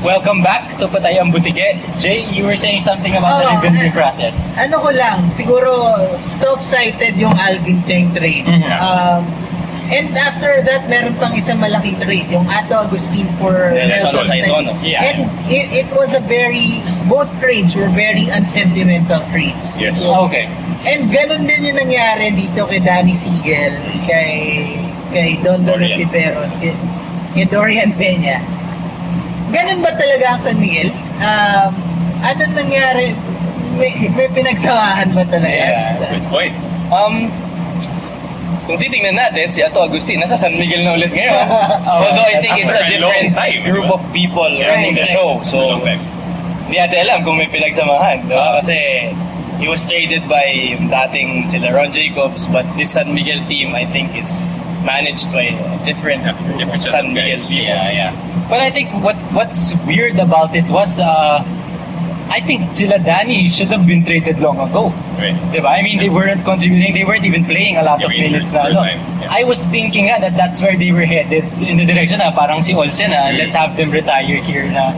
Welcome back to Patay Ang Butiki. Jay, you were saying something about the rebuilding process. Ano ko lang, siguro Toff cited yung Alvin Teng trade. And after that, meron pang isang malaking trade, yung Ato Agustin for Nelson Saitono. Yeah. And it was a both trades were very unsentimental trades. Yes. Okay. And ganun din yung nangyari dito kay Danny Siegel, kay Don Tiveros, kay Dorian Peña. Ganun ba talaga ang San Miguel? Anong nangyari? May pinagsamahan ba talaga? Yeah, good point. Kung titingnan natin, si Ato Agustin nasa San Miguel na ulit ngayon. Although I think it's a different group of people running the show. So, hindi natin alam kung may pinagsamahan. Kasi he was traded by yung dating sila Ron Jacobs, but this San Miguel team, I think, is managed by a different San Miguel team. Yeah. But I think what's weird about it was, I think sila Danny should have been traded long ago. Right. Diba? I mean, they weren't contributing, they weren't even playing a lot of minutes na. I was thinking that that's where they were headed, in the direction na parang si Olsen let's have them retire here na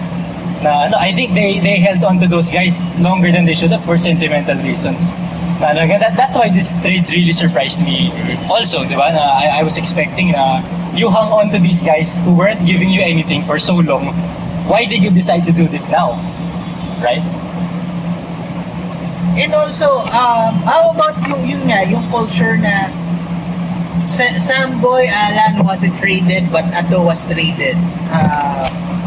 I think they held on to those guys longer than they should have for sentimental reasons. That's why this trade really surprised me also, di ba? I was expecting you hung on to these guys who weren't giving you anything for so long. Why did you decide to do this now? Right? And also, how about yung culture na Samboy Alan wasn't traded but Ato was traded.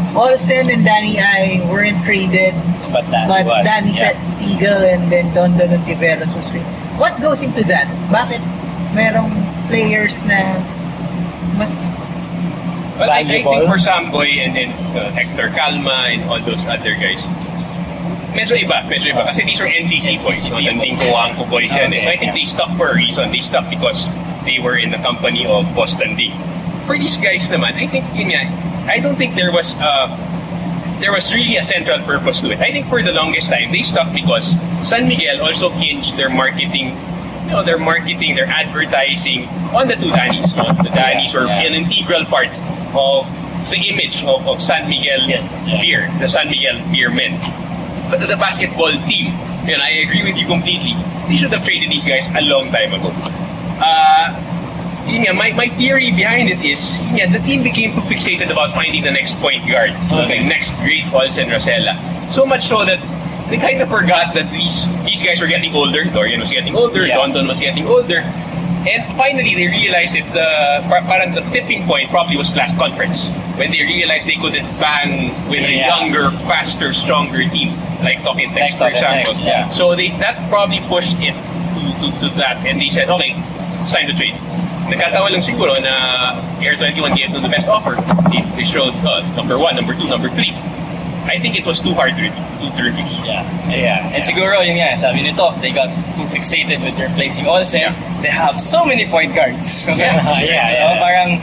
Olsen and Danny I weren't traded, but Danny Siegel and then Don Tiveros was traded. What goes into that? Bakit merong players na mas Well, I think for Samboy and then Hector Calma and all those other guys, medyo iba. Kasi these are NCC boys, nanding Coangco boys yan. So I think they stuck for a reason. They stuck because they were in the company of Boston D. For these guys naman, I think I don't think there was really a central purpose to it. I think for the longest time, they stuck because San Miguel also hinged their marketing, their advertising on the two Danis. The Danis were an integral part of the image of San Miguel Beer, the San Miguel Beermen. But as a basketball team, I agree with you completely. They should have traded these guys a long time ago. My theory behind it is, the team became too fixated about finding the next point guard, the next great Olsen Rosella. So much so that they kind of forgot that these guys were getting older. Dorian was getting older, Don was getting older. And finally, they realized that parang the tipping point probably was last conference, when they realized they couldn't bang with a younger, faster, stronger team, like Talking Tex, for example. So that probably pushed it to that, and they said, okay, sign the trade. Nagkataon lang siguro na Air21 gave them the best offer. They showed number 1, number 2, number 3. I think it was too hard to refuse. Yeah. And siguro, yun nga, sabi ni Toff, they got too fixated with replacing Olsen. They have so many point guards. Parang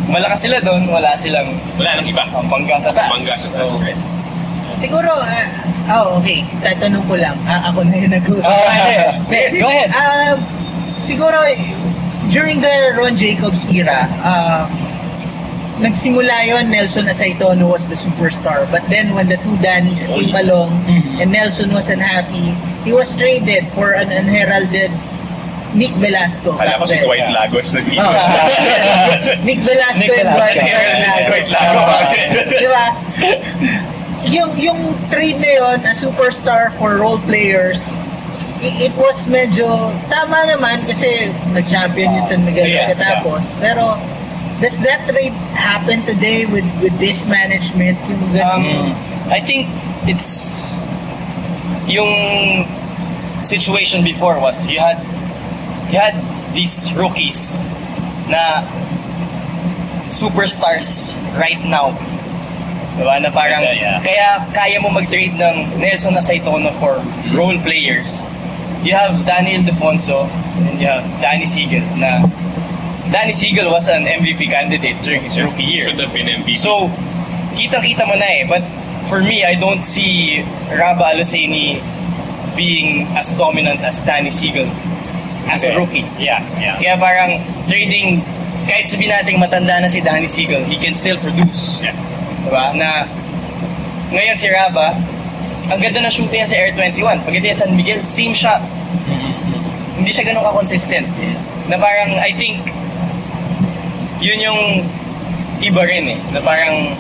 malakas sila doon, wala nang iba. Pangga sa taas. Right? Siguro, okay. Tatanong ko lang. Ako na yung nag-usap. Go ahead. Siguro, during the Ron Jacobs era, nagsimula yon, Nelson Saitono was the superstar. But then when the two Danis came along and Nelson was unhappy, he was traded for an unheralded Nick Velasco. Alam ko si Dwight Lagos. Nick Velasco and Dwight Lagos. Diba? Yung trade na yun, a superstar for role players, it was medyo tama naman kasi nag-champion yung San Miguel pagkatapos. Pero does that trade happen today with this management? I think it's yung situation before was you had these rookies na superstars right now. Diba? Na parang kaya mo mag-trade ng Nelson Saitono for role players. You have Daniel Defonso and you have Danny Siegel na Danny Siegel was an MVP candidate during his rookie year. Should have been MVP. So, kita-kita mo na But for me, I don't see Raba Aluseni being as dominant as Danny Siegel as a rookie. Kaya parang trading, kahit sabihin natin matanda na si Danny Siegel, he can still produce. Diba? Na Ngayon si Raba, ang ganda ng shooting niya sa Air 21. Pagdating sa San Miguel, same shot. Hindi siya ganun ka-consistent. Na parang, I think, yun yung iba rin eh. Na parang,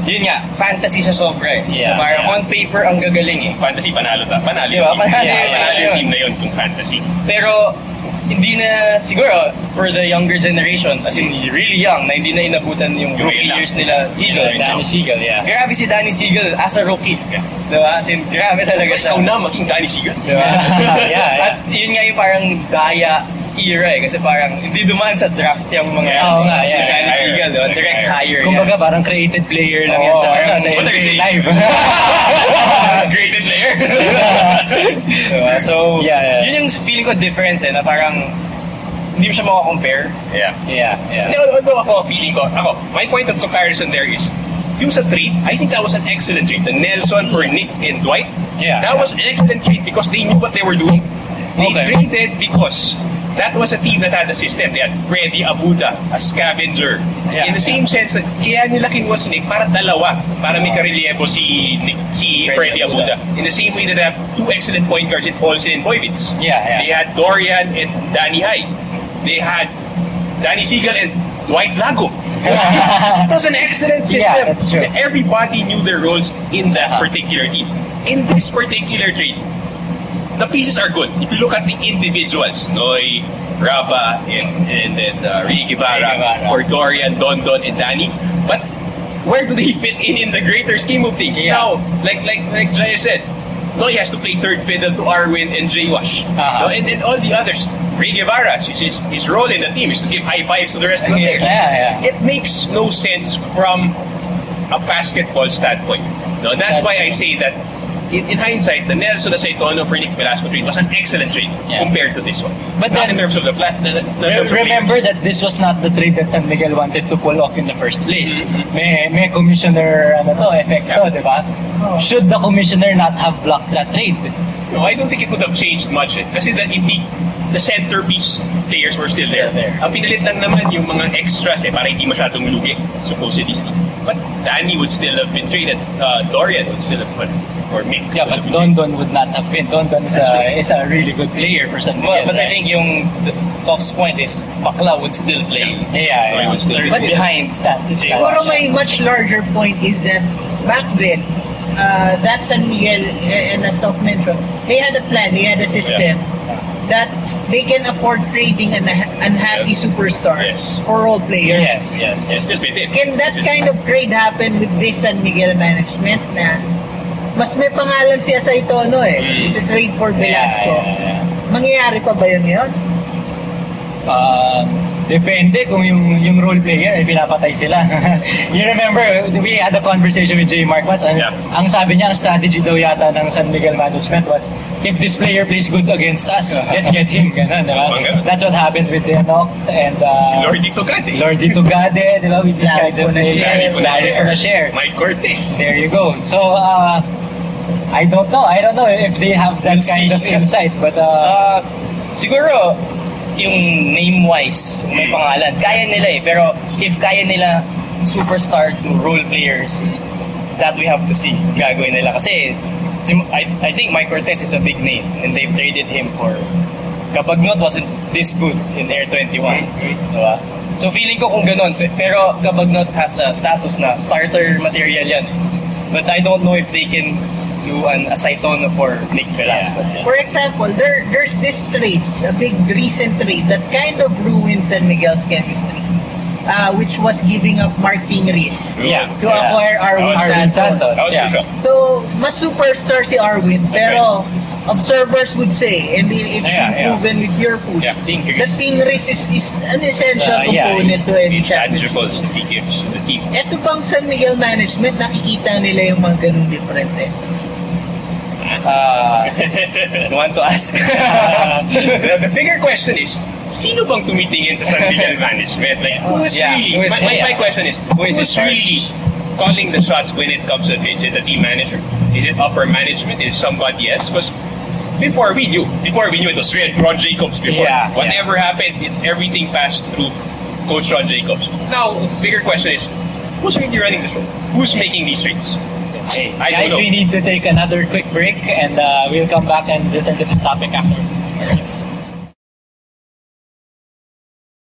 yun nga, fantasy siya sobra eh. Yeah, na parang on paper, ang gagaling eh. Fantasy, panalo ta. Panalo Diba? panalo yung team na yun kung fantasy. Pero, hindi na siguro for the younger generation, as in really young, na hindi na inabutan yung rookie years nila, Danny Seagal, yeah. Grabe si Danny Seagal as a rookie. Yeah. Diba? As in, grabe talaga siya. Ikaw na maging Danny Seagal. Diba? At yun nga yung parang daya era eh. Kasi parang hindi dumaan sa draft yung mga si Danny Seagal. Direct hire. Kumbaga parang created player lang yan sa NBA Live. Created player. Diba? So, yun yung feeling ko difference eh, na parang hindi mo siya makakompare. Although ako, feeling ko, my point of comparison there is, yung sa trade, I think that was an excellent trade. The Nelson for Nick and Dwight, that was an excellent trade because they knew what they were doing. They traded because that was a team that had a system. They had Freddy Abuda, a scavenger. In the same sense that kaya nila kinuha si Nick para dalawa, para may karelyebo si Freddy Abuda. In the same way that they have two excellent point guards in Olsen and Boyvitz. They had Dorian and Danny Hai. They had Danny Seagal and Dwight Lago. It was an excellent system. Yeah, that's true. Everybody knew their roles in that particular team. In this particular trade, the pieces are good. If you look at the individuals, Noy, Raba, and then Ricky Guevara, for Dorian, Don, and Danny. But where do they fit in the greater scheme of things? Now, like Jaya said, Noy has to play third fiddle to Arwin and Jay Wash. And all the others. Ricky Guevara, his role in the team is to give high fives to the rest of the players. It makes no sense from a basketball standpoint. No, that's why I say that in hindsight, the Nelson Aceitono for Nick Velasco trade was an excellent trade compared to this one. But then, in terms of the remember that this was not the trade that San Miguel wanted to pull off in the first place. May commissioner effect di ba? Should the commissioner not have blocked that trade? No, I don't think it would have changed much. Kasi the centerpiece players were still there. Ang pinalit lang naman yung mga extras para hindi masyadong lugi, supposedly. But Danny would still have been traded. Dorian would still have been, or Mick. Yeah, but Don would not have been. Don is a really good player for San Miguel. But I think yung Toff's point is Bakla would still play. But behind stats. Siguro may much larger point is that back then, that San Miguel, and as Toff mentioned, they had a plan, they had a system that they can afford trading an unhappy superstar for role players. Yes, still fit in. Can that kind of trade happen with this San Miguel management na mas may pangalan si Aceitono to trade for Velasco? Mangyayari pa ba yun ngayon? Depende kung yung role player pinapatay sila. You remember, we had a conversation with Jaemark once. Ang sabi niya, ang strategy daw yata ng San Miguel management was, if this player plays good against us, let's get him. Ganun, diba? That's what happened with Enoch and Lordy Tugade. Diba? With these kinds of players. Larry for a share. Mike Cortez. There you go. So, I don't know if they have that kind of insight, but siguro yung name-wise, may pangalan, kaya nila pero if kaya nila superstar to role players, that we have to see gagawin nila. Kasi I think Mike Cortez is a big name and they've traded him for Kabagnot wasn't this good in Air 21. Diba? So feeling ko kung ganun, pero Kabagnot has a status na starter material yan. But I don't know if they can do an Aceitono for Nick Velasco. For example, there's this trade, a big recent trade that kind of ruined San Miguel's chemistry, which was giving up Martin Riz to acquire Arwin Santos. So, mas superstar si Arwin, pero observers would say, and it's proven with your foods, that Martin Riz is an essential component to any championship. Tangibles that he gives to the team. Ito bang San Miguel management, nakikita nila yung mga ganung differences? You want to ask? The bigger question is, sino bang tumitingin sa San Miguel management? Like, my question is, who's really calling the shots when it comes to it? Is it the team manager? Is it upper management? Is it somebody else? Because before we knew it was Ron Jacobs before. Whatever happened, everything passed through Coach Ron Jacobs. Now, bigger question is, who's really running the show? Who's making these trades? Okay, I don't guys, know. we need to take another quick break and we'll come back and return to this topic after.